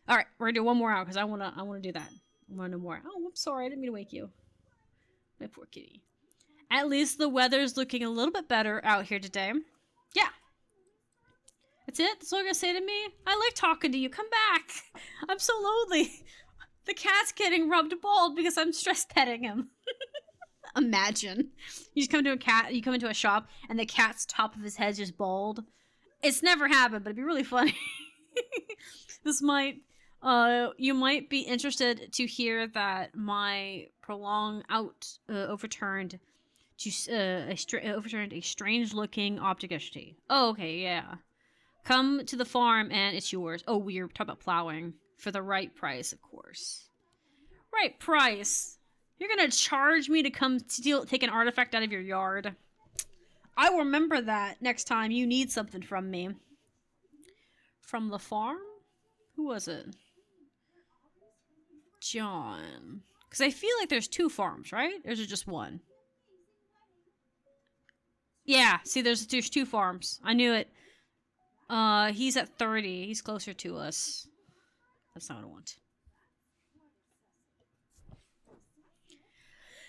All right, we're gonna do one more out because I wanna do that. I wanna know more. Oh, I'm sorry, I didn't mean to wake you. My poor kitty. At least the weather's looking a little bit better out here today. Yeah. That's it? That's all you're gonna say to me? I like talking to you. Come back. I'm so lonely. The cat's getting rubbed bald because I'm stress petting him. Imagine. You just come to you come into a shop and the cat's top of his head's just bald. It's never happened, but it'd be really funny. This might you might be interested to hear that my prolonged overturned overturned a strange-looking object yesterday. Oh, okay, yeah. Come to the farm and it's yours. Oh, we're talking about plowing. For the right price, of course. Right price? You're gonna charge me to come take an artifact out of your yard? I will remember that next time you need something from me. From the farm? Who was it? John. Because I feel like there's 2 farms, right? Or is it just one? Yeah, see, there's 2 farms. I knew it. He's at 30. He's closer to us. That's not what I want.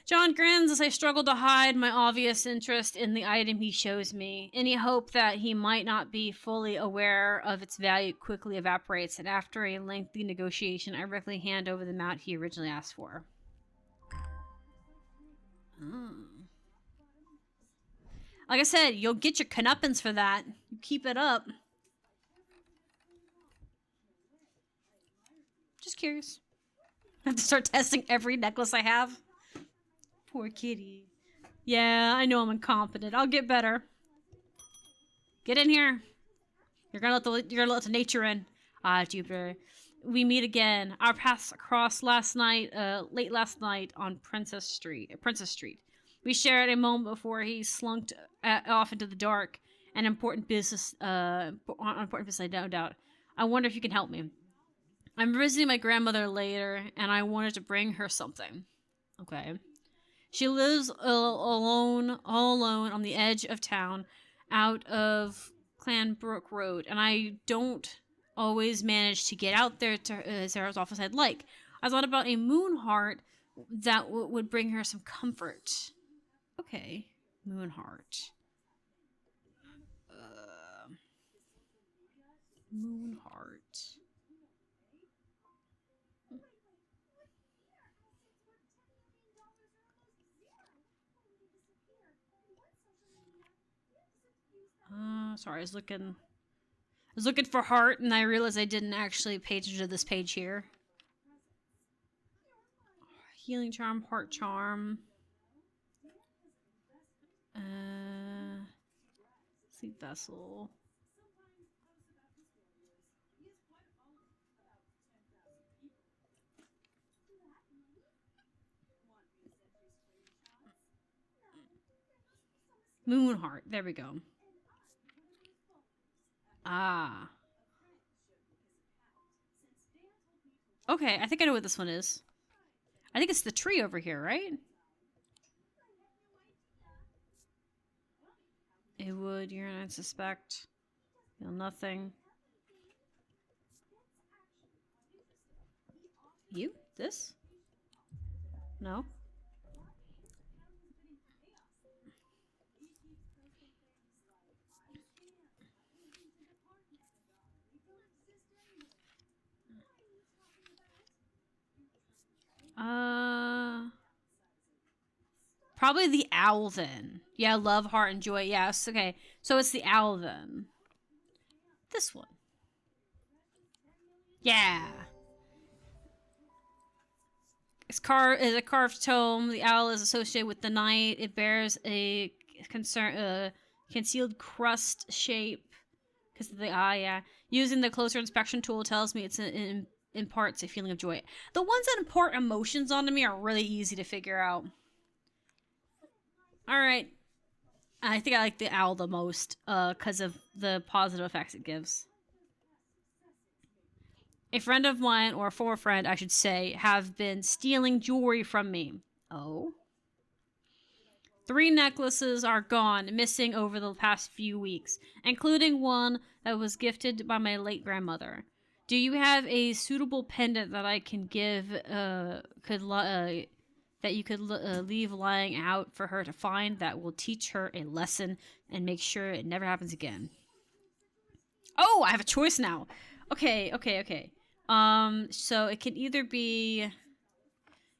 John grins as I struggle to hide my obvious interest in the item he shows me. Any hope that he might not be fully aware of its value quickly evaporates, and after a lengthy negotiation, I directly hand over the mount he originally asked for. Like I said, you'll get your comeuppance for that. You keep it up. Just curious. I have to start testing every necklace I have. Poor kitty. Yeah, I know I'm incompetent. I'll get better. Get in here. You're gonna let the nature in. Jupiter. We meet again. Our paths crossed last night, late last night on Princess Street. We shared a moment before he slunk off into the dark. An important business, no doubt. I wonder if you can help me. I'm visiting my grandmother later, and I wanted to bring her something. Okay. She lives all alone on the edge of town, out of Clanbrook Road, and I don't always manage to get out there to Sarah's office I'd like. I thought about a moon heart that would bring her some comfort. Okay, moon heart. Moon heart. Sorry, I was looking for heart, and I realized I didn't actually pay attention to this page here. Healing charm, heart charm. Sleep vessel. Moon heart. There we go. Ah. Okay, I think I know what this one is. I think it's the tree over here, right? It would, I suspect. Feel nothing. You? This? No? Probably the owl then. Yeah, love, heart, and joy. Yes, okay. So it's the owl then. This one. Yeah. It's a carved tome. The owl is associated with the night. It bears a concealed crust shape. Because of the eye, yeah. Using the closer inspection tool tells me it imparts a feeling of joy. The ones that impart emotions onto me are really easy to figure out. Alright. I think I like the owl the most, because of the positive effects it gives. A friend of mine, or a former friend, I should say, have been stealing jewelry from me. Oh? 3 necklaces are gone, missing over the past few weeks, including one that was gifted by my late grandmother. Do you have a suitable pendant that I can give, that you could leave lying out for her to find that will teach her a lesson and make sure it never happens again? Oh, I have a choice now. Okay. So it can either be...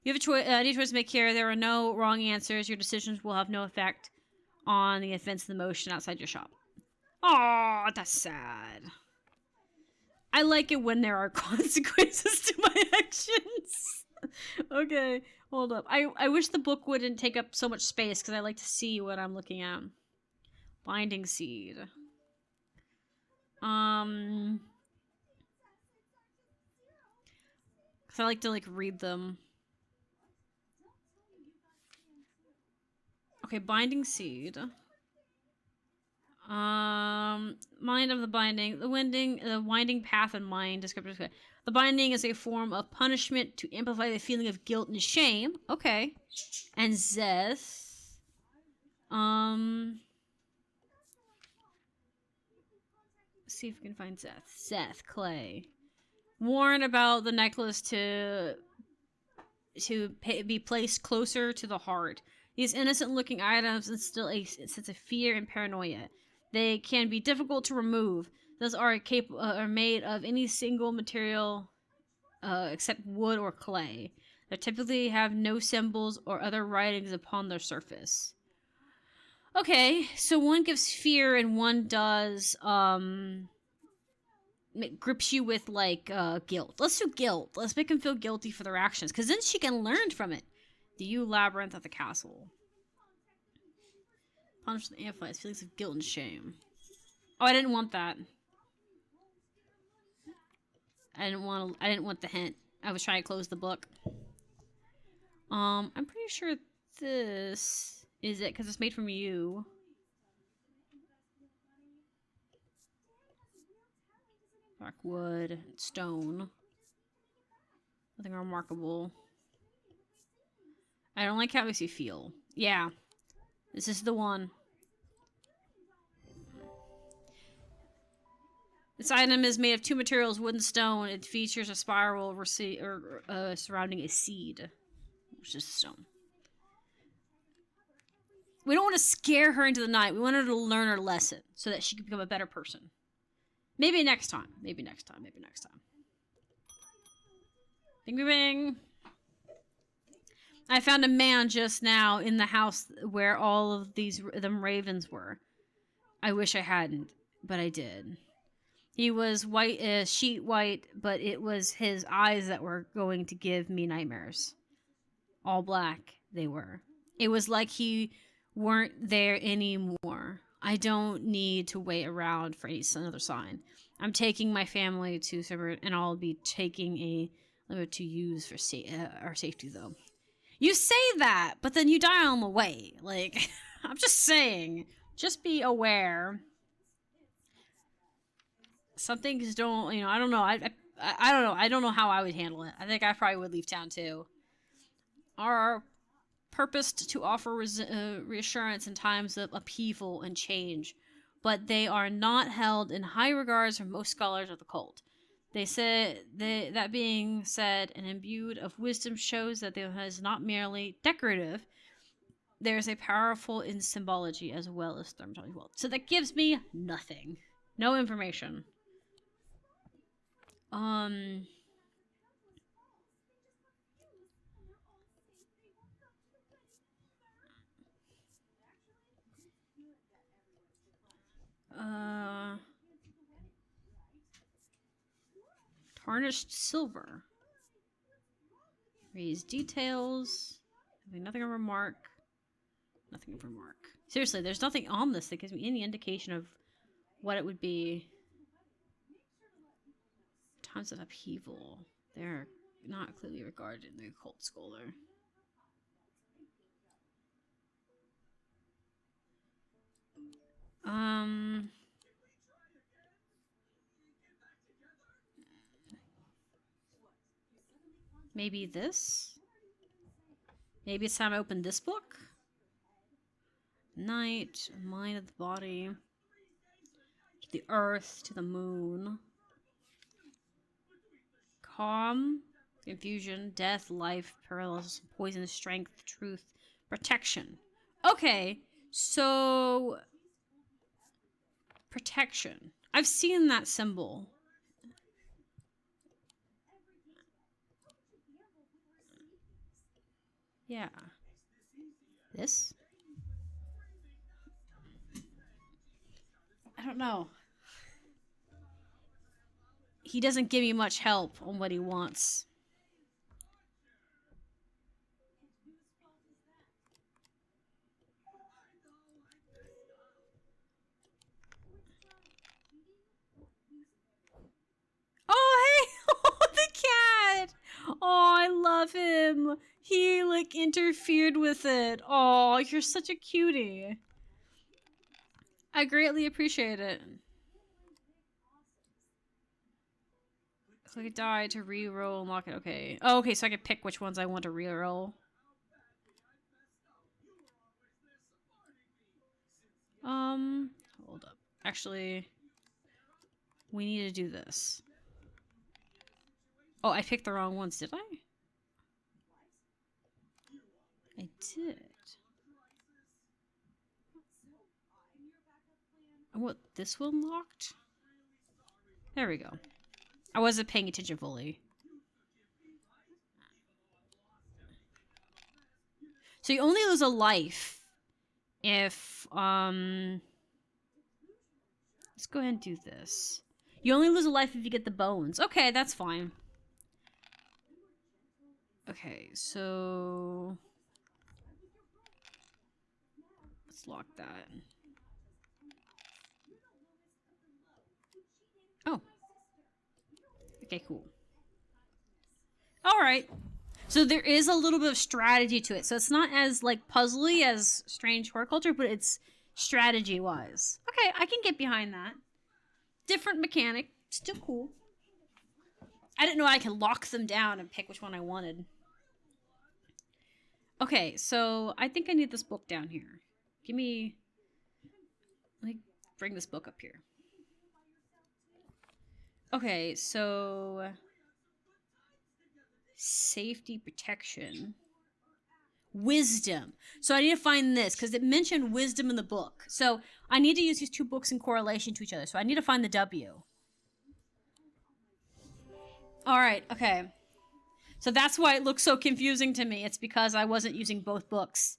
You have a choice, any choice to make here. There are no wrong answers. Your decisions will have no effect on the events in the motion outside your shop. Oh, that's sad. I like it when there are consequences to my actions. Okay, hold up. I wish the book wouldn't take up so much space because I like to see what I'm looking at. Binding seed. Because I like to read them. Okay, binding seed. Mind of the binding. The winding path and mind descriptors. The binding is a form of punishment to amplify the feeling of guilt and shame. Okay. And Zeth. Let's see if we can find Zeth. Zeth, clay. Warn about the necklace to be placed closer to the heart. These innocent-looking items instill a sense of fear and paranoia. They can be difficult to remove. Those are made of any single material except wood or clay. They typically have no symbols or other writings upon their surface. Okay, so one gives fear and one does grips you with guilt. Let's do guilt. Let's make him feel guilty for their actions, because then she can learn from it. The U labyrinth at the castle. Punish and amplifies feelings of guilt and shame. Oh, I didn't want that. I didn't want the hint. I was trying to close the book. I'm pretty sure this is it because it's made from you. Dark wood, stone. Nothing remarkable. I don't like how it makes you feel. Yeah. This is the one. This item is made of two materials, wood and stone. It features a spiral surrounding a seed, which is stone. We don't want to scare her into the night. We want her to learn her lesson so that she can become a better person. Maybe next time. Maybe next time. Maybe next time. Bing, bing, bing. I found a man just now in the house where all of them ravens were. I wish I hadn't, but I did. He was white, sheet white, but it was his eyes that were going to give me nightmares. All black, they were. It was like he weren't there anymore. I don't need to wait around for another sign. I'm taking my family to Silver, and I'll be taking a limit to use for our safety, though. You say that, but then you die on the way. I'm just saying. Just be aware. Some things don't, I don't know. I don't know. I don't know how I would handle it. I think I probably would leave town, too. Are purposed to offer reassurance in times of upheaval and change, but they are not held in high regards from most scholars of the occult. They said that being said, and imbued of wisdom shows that it is not merely decorative. There is a powerful in symbology as well as thermatology. So that gives me nothing, no information. Tarnished silver. Raised details. Nothing of remark. Nothing of remark. Seriously, there's nothing on this that gives me any indication of what it would be. Times of upheaval. They're not clearly regarded in the occult scholar. Maybe this? Maybe it's time I open this book? Night, mind of the body, to the earth, to the moon. calm, confusion, death, life, paralysis, poison, strength, truth, protection. Okay, so protection. I've seen that symbol. Yeah. This? I don't know. He doesn't give me much help on what he wants. Oh, hey! Oh, the cat! Oh, I love him. He, like, interfered with it. Oh, you're such a cutie. I greatly appreciate it. Click die to re-roll and lock it. Okay. Oh, okay, so I can pick which ones I want to re-roll. Hold up. Actually, we need to do this. Oh, I picked the wrong ones, did I? I did. I want this one locked? There we go. I wasn't paying attention fully. So you only lose a life if, let's go ahead and do this. You only lose a life if you get the bones. Okay, that's fine. Okay, so let's lock that. Oh. Okay, cool. Alright. So there is a little bit of strategy to it. So it's not as, like, puzzly as Strange Horticulture, but it's strategy-wise. Okay, I can get behind that. Different mechanic. Still cool. I didn't know I could lock them down and pick which one I wanted. Okay, so I think I need this book down here. Give me... Let me bring this book up here. Okay, so... Safety, protection. Wisdom. So I need to find this, because it mentioned wisdom in the book. So I need to use these two books in correlation to each other. So I need to find the W. Alright, okay. So that's why it looks so confusing to me. It's because I wasn't using both books.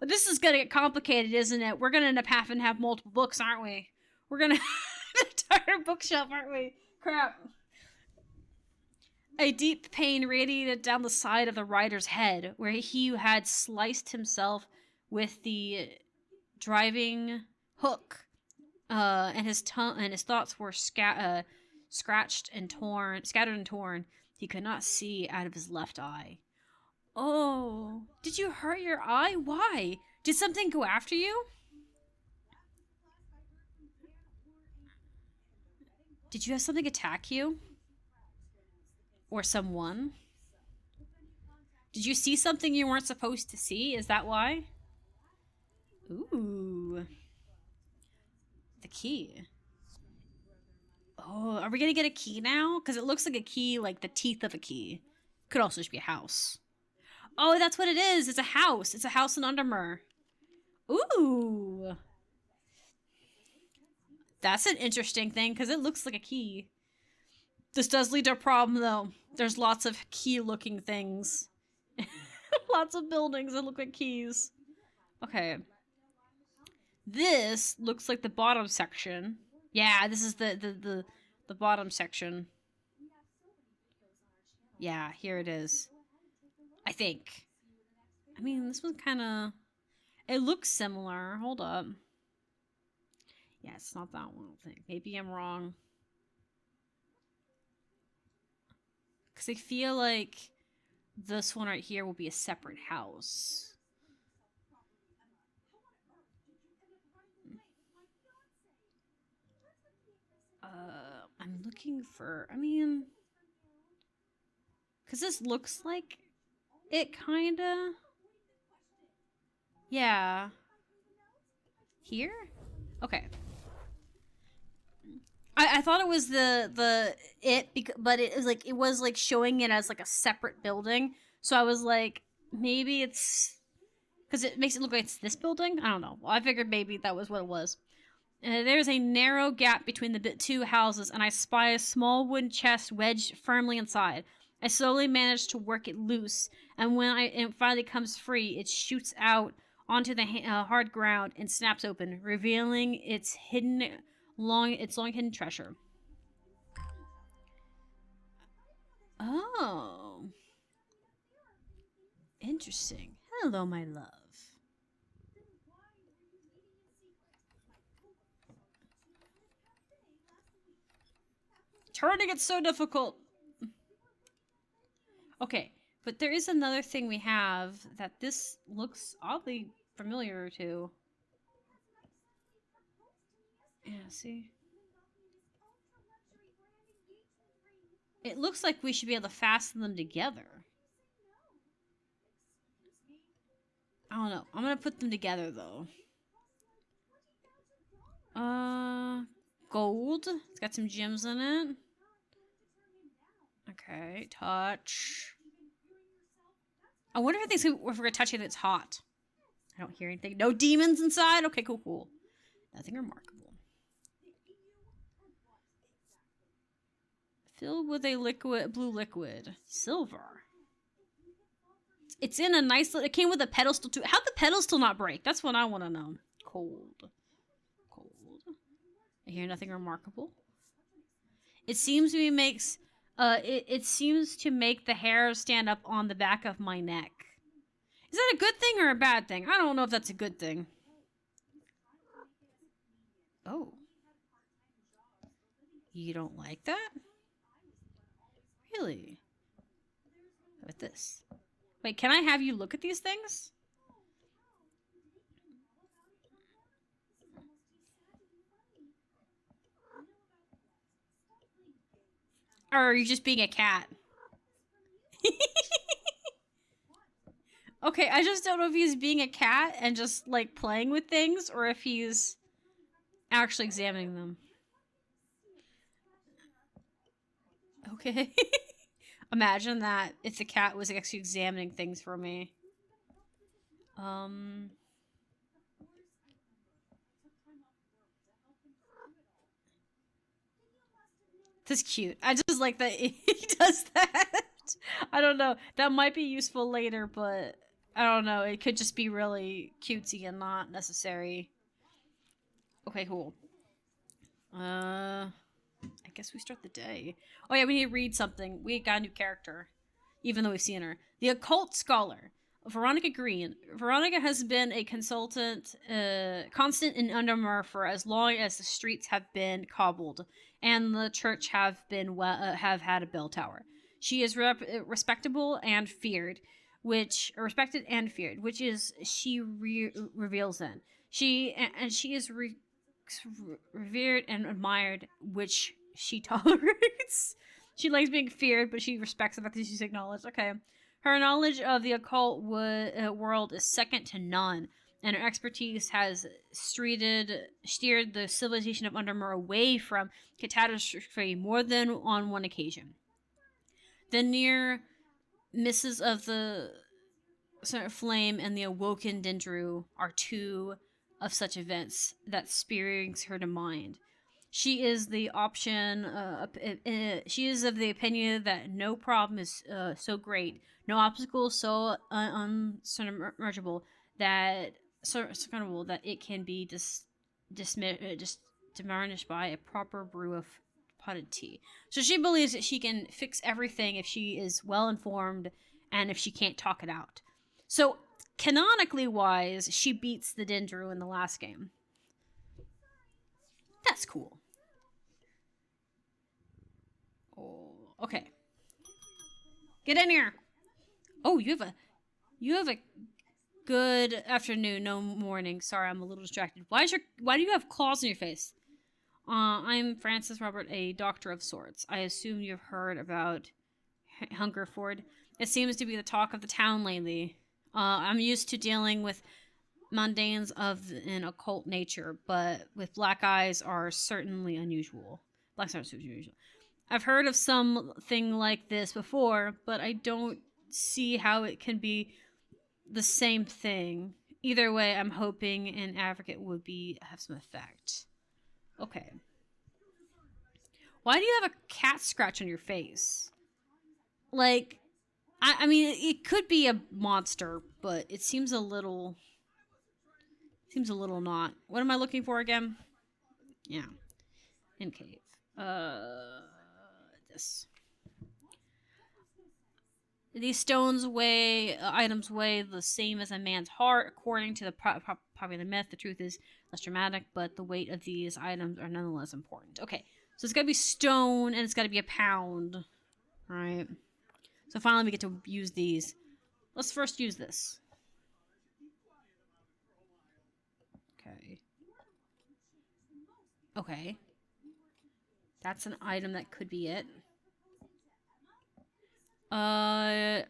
This is going to get complicated, isn't it? We're going to end up having to have multiple books, aren't we? We're going to have an entire bookshelf, aren't we? Crap. A deep pain radiated down the side of the rider's head, where he had sliced himself with the driving hook, and his thoughts were scattered and torn. He could not see out of his left eye. Oh, did you hurt your eye? Why? Did something go after you? Did you have something attack you? Or someone? Did you see something you weren't supposed to see? Is that why? Ooh. The key. Oh, are we gonna get a key now? Because it looks like a key, like the teeth of a key. Could also just be a house. Oh, that's what it is. It's a house. It's a house in Undermere. Ooh. That's an interesting thing, because it looks like a key. This does lead to a problem, though. There's lots of key-looking things. Lots of buildings that look like keys. Okay. This looks like the bottom section. Yeah, this is the bottom section. Yeah, here it is. I think. I mean, this one kind of... It looks similar. Hold up. Yeah, it's not that one, I think. Maybe I'm wrong. Because I feel like this one right here will be a separate house. I'm looking for... I mean... Because this looks like it kinda... Yeah. Here? Okay. I thought it was but it was like showing it as like a separate building. So I was like, maybe it's because it makes it look like it's this building. I don't know. Well, I figured maybe that was what it was. There's a narrow gap between the two houses, and I spy a small wooden chest wedged firmly inside. I slowly manage to work it loose, and when it finally comes free, it shoots out onto the hard ground and snaps open, revealing its long hidden treasure. Oh, interesting. Hello, my love. Turning it so difficult. Okay, but there is another thing we have that this looks oddly familiar to. Yeah, see? It looks like we should be able to fasten them together. I don't know. I'm gonna put them together though. Gold. It's got some gems in it. Okay, touch. I wonder if we're gonna touch it, it's hot. I don't hear anything. No demons inside? Okay, cool. Nothing remarkable. Filled with a blue liquid. Silver. It's in a nice... It came with a pedestal too. How'd the pedestal not break? That's what I want to know. Cold. I hear nothing remarkable. It seems to makes... it seems to make the hair stand up on the back of my neck. Is that a good thing or a bad thing? I don't know if that's a good thing. Oh. You don't like that? Really? How about this? Wait, can I have you look at these things? Or are you just being a cat? Okay, I just don't know if he's being a cat and just, like, playing with things, or if he's actually examining them. Okay. Imagine that if the cat was actually examining things for me. This is cute. I just like that he does that. I don't know. That might be useful later, but I don't know. It could just be really cutesy and not necessary. Okay, cool. I guess we start the day. Oh yeah, we need to read something. We got a new character, even though we've seen her. The occult scholar, Veronica Green. Veronica has been a constant in Undermere for as long as the streets have been cobbled and the church have had a bell tower. She is respectable and feared, which is reveals in. She is revered and admired, which she tolerates. She likes being feared, but she respects the fact that she's acknowledged. Okay. Her knowledge of the occult world is second to none, and her expertise has steered the civilization of Undermere away from catastrophe more than on one occasion. The near misses of the flame and the awoken Dendru are two of such events that springs her to mind. She is the option. She is of the opinion that no problem is so great, no obstacle so unsurmountable that it can be diminished by a proper brew of potted tea. So she believes that she can fix everything if she is well informed and if she can't talk it out. So canonically wise, she beats the Dendru in the last game. That's cool. Oh, okay. Get in here. Oh, you have a good afternoon, no morning. Sorry, I'm a little distracted. Why do you have claws on your face? I'm Francis Robert, a doctor of sorts. I assume you've heard about Hungerford. It seems to be the talk of the town lately. I'm used to dealing with mundanes of an occult nature, but with black eyes are certainly unusual. Blacksmith situation. I've heard of something like this before, but I don't see how it can be the same thing. Either way, I'm hoping an advocate would have some effect. Okay. Why do you have a cat scratch on your face? Like, I mean, it could be a monster, but it seems a little... Seems a little not. What am I looking for again? Yeah. In cave. This. These stones items weigh the same as a man's heart. According to the popular myth, the truth is less dramatic, but the weight of these items are nonetheless important. Okay, so it's got to be stone, and it's got to be a pound. All right. So finally we get to use these. Let's first use this. Okay. Okay. That's an item that could be it. And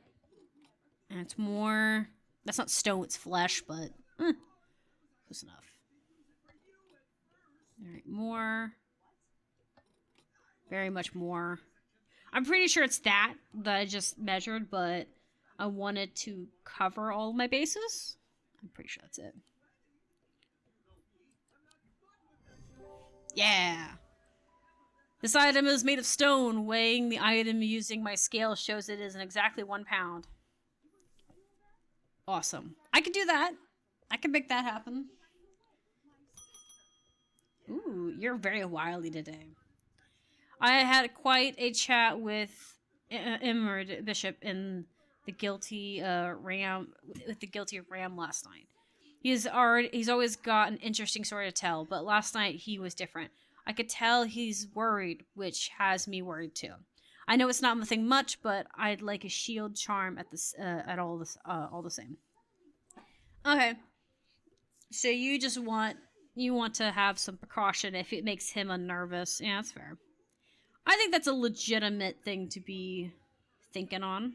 it's more... That's not stone, it's flesh, but... close enough. Alright, more. Very much more. I'm pretty sure it's that I just measured, but I wanted to cover all of my bases. I'm pretty sure that's it. Yeah! This item is made of stone. Weighing the item using my scale shows it is exactly 1 pound. Awesome. I could do that. I can make that happen. Ooh, you're very wily today. I had quite a chat with Imrd Bishop in the guilty Ram last night. He's always got an interesting story to tell, but last night he was different. I could tell he's worried, which has me worried too. I know it's not nothing much, but I'd like a shield charm at all the same. Okay, so you want to have some precaution if it makes him unnervous. Yeah, that's fair. I think that's a legitimate thing to be thinking on.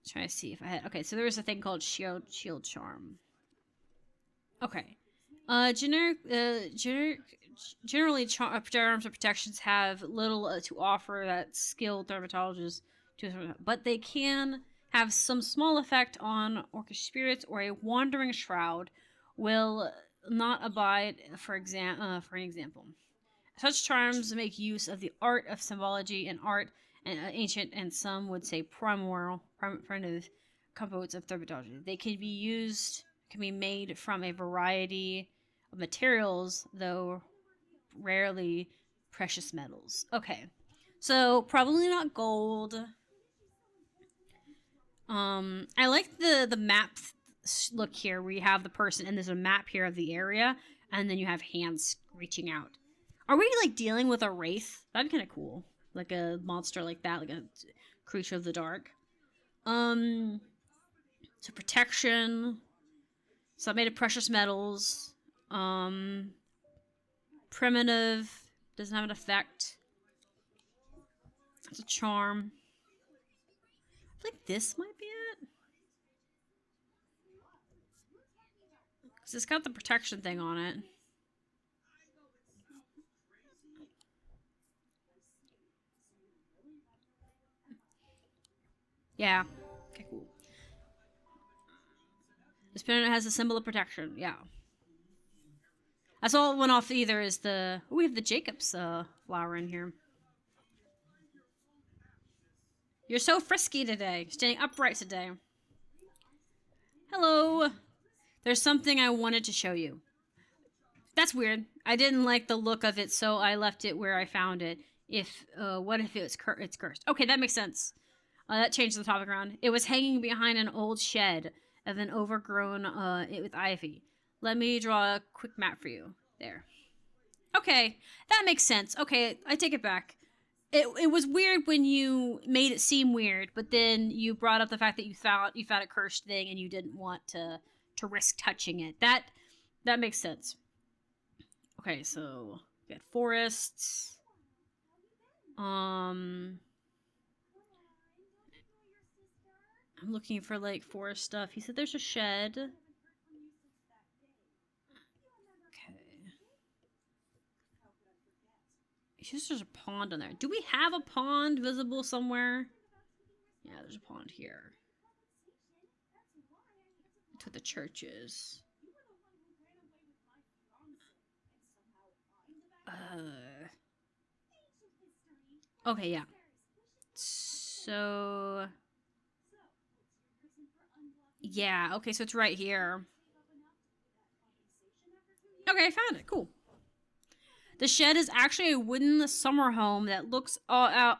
Try to see if I had... Okay, so there was a thing called shield charm. Okay. Generally, charms or protections have little to offer that skilled dermatologists, but they can have some small effect on orcish spirits, or a wandering shroud will not abide, for an example. Such charms make use of the art of symbology and art, and ancient, and some would say primitive components of dermatology. They can be made from a variety of materials, though rarely precious metals. Okay, so probably not gold. I like the map look here, where you have the person and there's a map here of the area, and then you have hands reaching out. Are we like dealing with a wraith? That'd be kind of cool, like a monster like that, like a creature of the dark. So protection. So made of precious metals. Primitive. Doesn't have an effect. It's a charm. I think this might be it. Because it's got the protection thing on it. Yeah. Okay, cool. This pendant has a symbol of protection. Yeah. That's all it went off either is the... Oh, we have the Jacob's flower in here. You're so frisky today. You're standing upright today. Hello. There's something I wanted to show you. That's weird. I didn't like the look of it, so I left it where I found it. What if it's cursed? Okay, that makes sense. That changed the topic around. It was hanging behind an old shed of an overgrown with ivy. Let me draw a quick map for you. There. Okay, that makes sense. Okay, I take it back. It was weird when you made it seem weird, but then you brought up the fact that you found a cursed thing and you didn't want to risk touching it. That makes sense. Okay, so we got forests. I'm looking for like forest stuff. He said there's a shed. Okay. Here's just a pond on there. Do we have a pond visible somewhere? Yeah, there's a pond here. That's what the church is. Okay, yeah. So... yeah, okay, so it's right here. Okay, I found it. Cool. The shed is actually a wooden summer home that looks out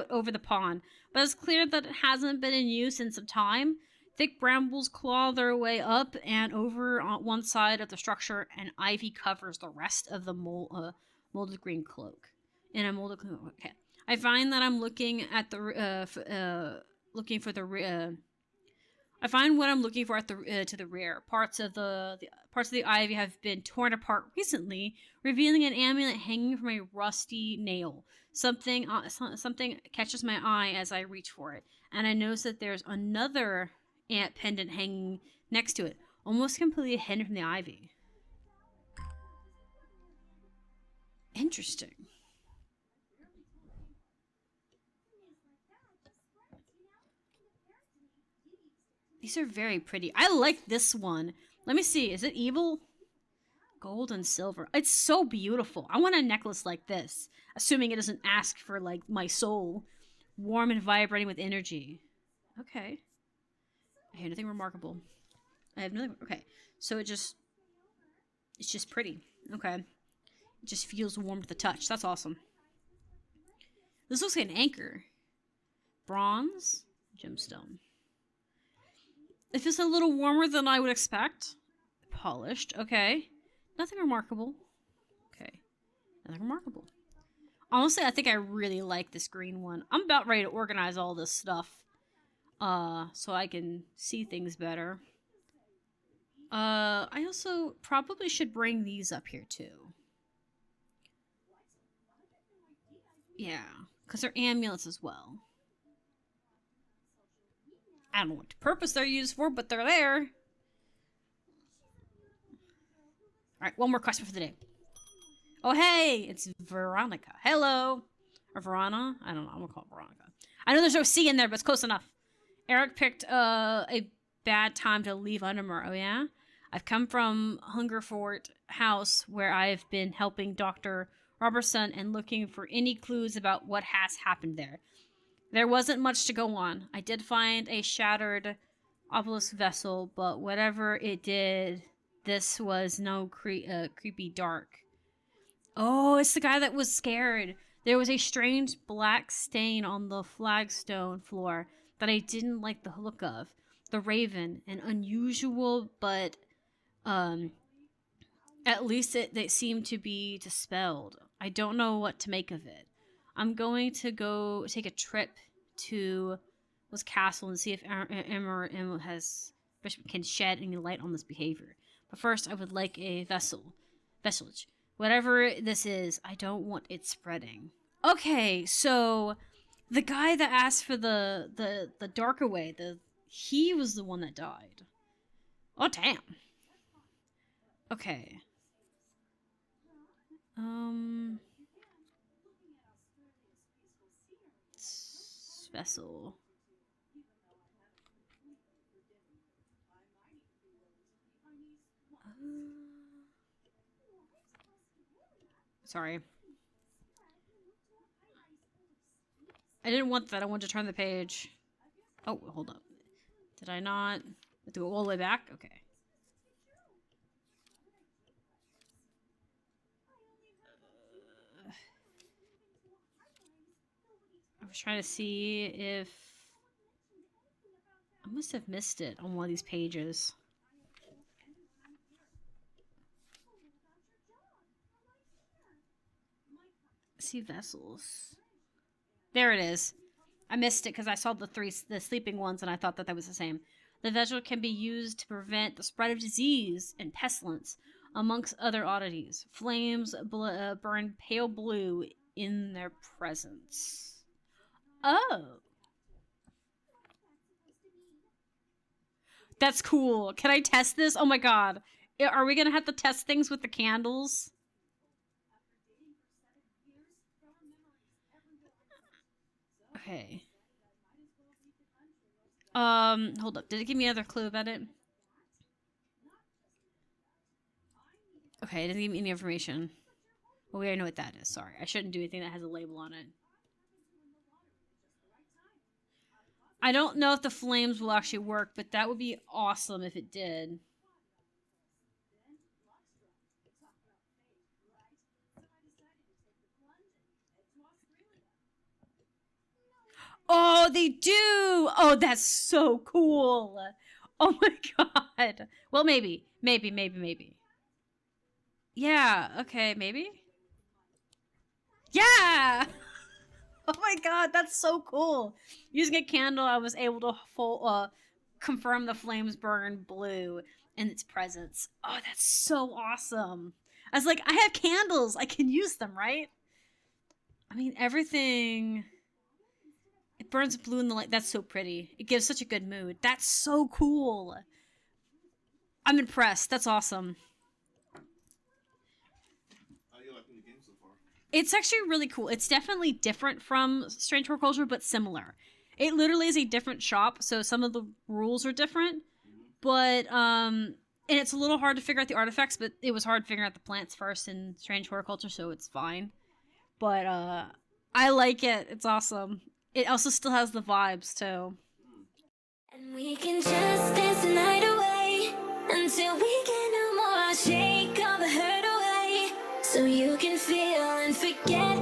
over the pond, but it's clear that it hasn't been in use in some time. Thick brambles claw their way up and over on one side of the structure, and ivy covers the rest of the molded green cloak. In a molded cloak. Okay, I find that I'm looking at the looking for the. I find what I'm looking for at the to the rear. Parts of the ivy have been torn apart recently, revealing an amulet hanging from a rusty nail. Something catches my eye as I reach for it, and I notice that there's another ant pendant hanging next to it, almost completely hidden from the ivy. Interesting. These are very pretty. I like this one. Let me see. Is it evil? Gold and silver. It's so beautiful. I want a necklace like this. Assuming it doesn't ask for, like, my soul. Warm and vibrating with energy. Okay. I hear nothing remarkable. I have nothing... okay. So it's just pretty. Okay. It just feels warm to the touch. That's awesome. This looks like an anchor. Bronze. Gemstone. It feels a little warmer than I would expect. Polished. Okay. Nothing remarkable. Okay. Nothing remarkable. Honestly, I think I really like this green one. I'm about ready to organize all this stuff. So I can see things better. I also probably should bring these up here too. Yeah. Because they're amulets as well. I don't know what purpose they're used for, but they're there. Alright, one more question for the day. Oh, hey! It's Veronica. Hello! Or Verona? I don't know. I'm gonna call it Veronica. I know there's no C in there, but it's close enough. Eric picked a bad time to leave Undermere. Oh, yeah? I've come from Hungerfort House, where I've been helping Dr. Robertson and looking for any clues about what has happened there. There wasn't much to go on. I did find a shattered obelisk vessel, but whatever it did, this was no creepy dark. Oh, it's the guy that was scared. There was a strange black stain on the flagstone floor that I didn't like the look of. The raven, an unusual, but at least they seemed to be dispelled. I don't know what to make of it. I'm going to go take a trip to this castle and see if Emma can shed any light on this behavior. But first, I would like a vesselage. Whatever this is, I don't want it spreading. Okay, so the guy that asked for the dark away, he was the one that died. Oh, damn. Okay. Vessel. Sorry. I didn't want that. I wanted to turn the page. Oh, hold up. Did I not? Do it all the way back? Okay. I was trying to see if... I must have missed it on one of these pages. See vessels. There it is. I missed it because I saw the sleeping ones and I thought that was the same. The vessel can be used to prevent the spread of disease and pestilence, amongst other oddities. Flames burn pale blue in their presence. Oh. That's cool. Can I test this? Oh my god. Are we going to have to test things with the candles? Okay. Hold up. Did it give me another clue about it? Okay, it doesn't give me any information. Well, we already know what that is. Sorry. I shouldn't do anything that has a label on it. I don't know if the flames will actually work, but that would be awesome if it did. Oh, they do! Oh, that's so cool! Oh my god. Well, maybe. Maybe. Yeah, okay, maybe? Yeah! Oh my god, that's so cool. Using a candle, I was able to confirm the flames burn blue in its presence. Oh, that's so awesome. I was like, I have candles. I can use them, right? I mean, everything... It burns blue in the light. That's so pretty. It gives such a good mood. That's so cool. I'm impressed. That's awesome. How are you liking the game so far? It's actually really cool. It's definitely different from Strange Horticulture, but similar. It literally is a different shop, so some of the rules are different. But, and it's a little hard to figure out the artifacts, but it was hard figuring out the plants first in Strange Horticulture, so it's fine. But, I like it. It's awesome. It also still has the vibes, too. And we can just dance the night away until we get no more. I'll shake all the hurt away so you can feel and forget